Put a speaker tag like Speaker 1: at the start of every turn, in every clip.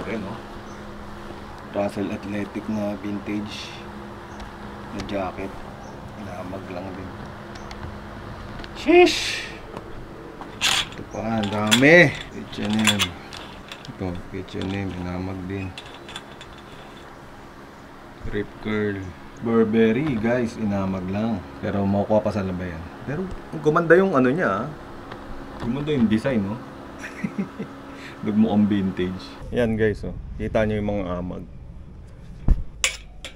Speaker 1: Ayan o. Russell Athletic na vintage na jacket. Inamag lang din. Sheesh! Ito pa, ang dami. H&M. Ito, H&M, inamag din. Rip Curl. Burberry, guys, inamag lang. Pero makukuha pa sa labayan. Pero gumanda yung ano niya. Gumanda yung design, no? Nagmukhang vintage. Yan, guys, oh. Kita nyo yung mga amag.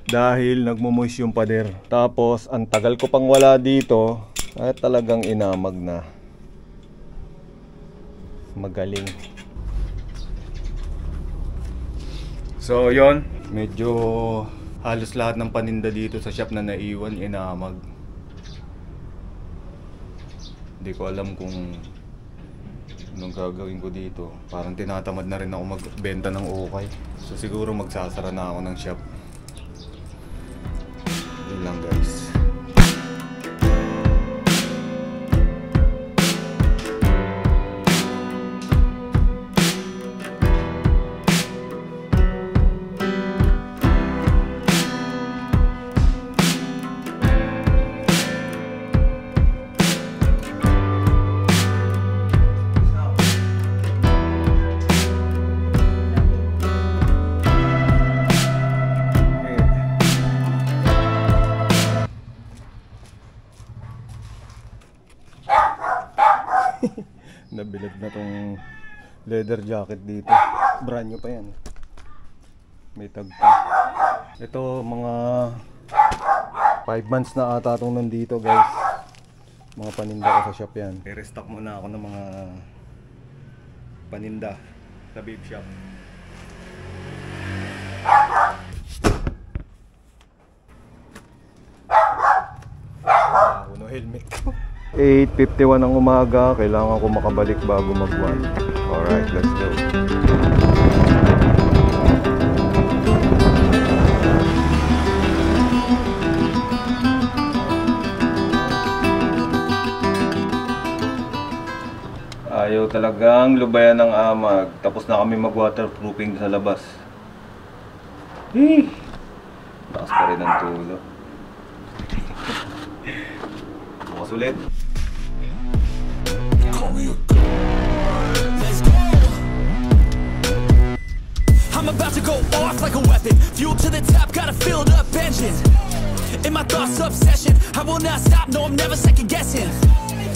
Speaker 1: Dahil nagmumoist yung pader. Tapos, ang tagal ko pang wala dito. At talagang inamag na. Magaling. So, yon. Medyo halos lahat ng paninda dito sa shop na naiwan, inamag. Hindi ko alam kung anong gagawin ko dito. Parang tinatamad na rin ako magbenta ng ukay. So siguro magsasara na ako ng shop. Yun lang, guys. Nabilad na tong leather jacket dito. Brand new pa yan. May tag pa. Ito mga 5 months na ata itong nandito, guys. Mga paninda ko sa shop yan. I-restock muna ako ng mga paninda sa babe shop. Uno helmet. 8:51 ng umaga, kailangan ko makabalik bago mag-1. Alright, let's go. Ayaw talagang lubayan ng amag. Tapos na kami mag-waterproofing sa labas. Takas pa rin ang tulo. Bukas ulit.
Speaker 2: I'm about to go off like a weapon. Fuel to the top, got a filled up engine. In my thoughts, obsession. I will not stop, no, I'm never second guessing.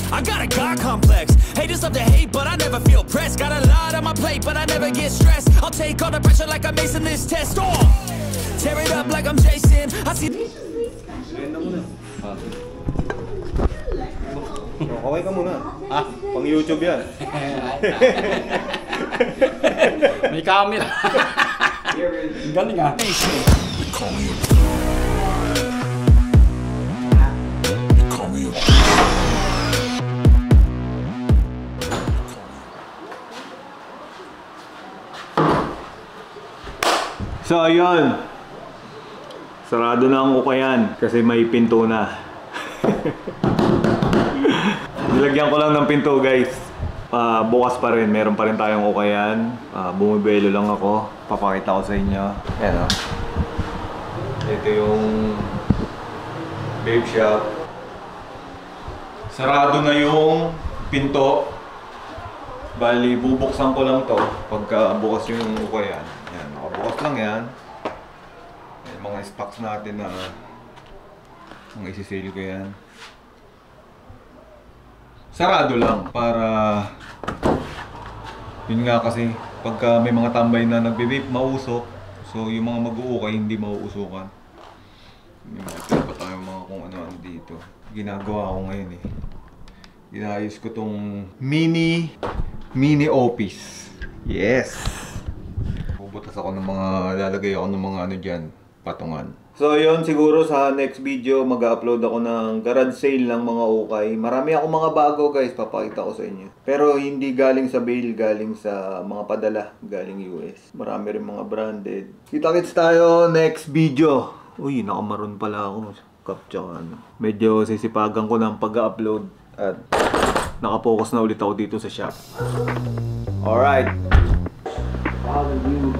Speaker 2: I got a God complex. Haters love to hate, but I never feel pressed. Got a lot on my plate, but I never get stressed. I'll take all the pressure like I'm acing this test. Oh, tear it up like I'm Jason. I see.
Speaker 1: Kaway ka muna. Ah, pang YouTube yan.
Speaker 3: May camera. Galing ah.
Speaker 1: So ayun, sarado na ang ukayan kasi may pinto na. Nilagyan ko lang ng pinto, guys. Bukas pa rin, meron pa rin tayong ukayan. Bumibelo lang ako, papakita ko sa inyo. Ayan o. Ito yung babe shop. Sarado na yung pinto. Bali, bubuksan ko lang to pagka bukas yung ukayan. Ayan, nakabukas lang yan. Ayan, mga stocks natin na mga isi-sale ko yan. Sarado lang para yun nga, kasi pagka may mga tambay na nagbe-vape, mausok. So yung mga mag-uukay hindi mauusukan. Mayroon pa tayo mga kung ano-ano dito. Ginagawa ko ngayon eh. Ginayos ko tong mini office. Yes! Bubutas ako ng mga, lalagay ako ng mga ano dyan, patungan. So yun, siguro sa next video mag-upload ako ng garage sale ng mga ukay. Marami akong mga bago, guys, papakita ko sa inyo. Pero hindi galing sa bail, galing sa mga padala, galing US. Marami rin mga branded. Kita-kits tayo next video. Uy, nakamaroon pala ako. Kaptsa ano. Medyo sisipagan ko ng pag-upload at nakapokus na ulit ako dito sa shop. Alright. Follow you.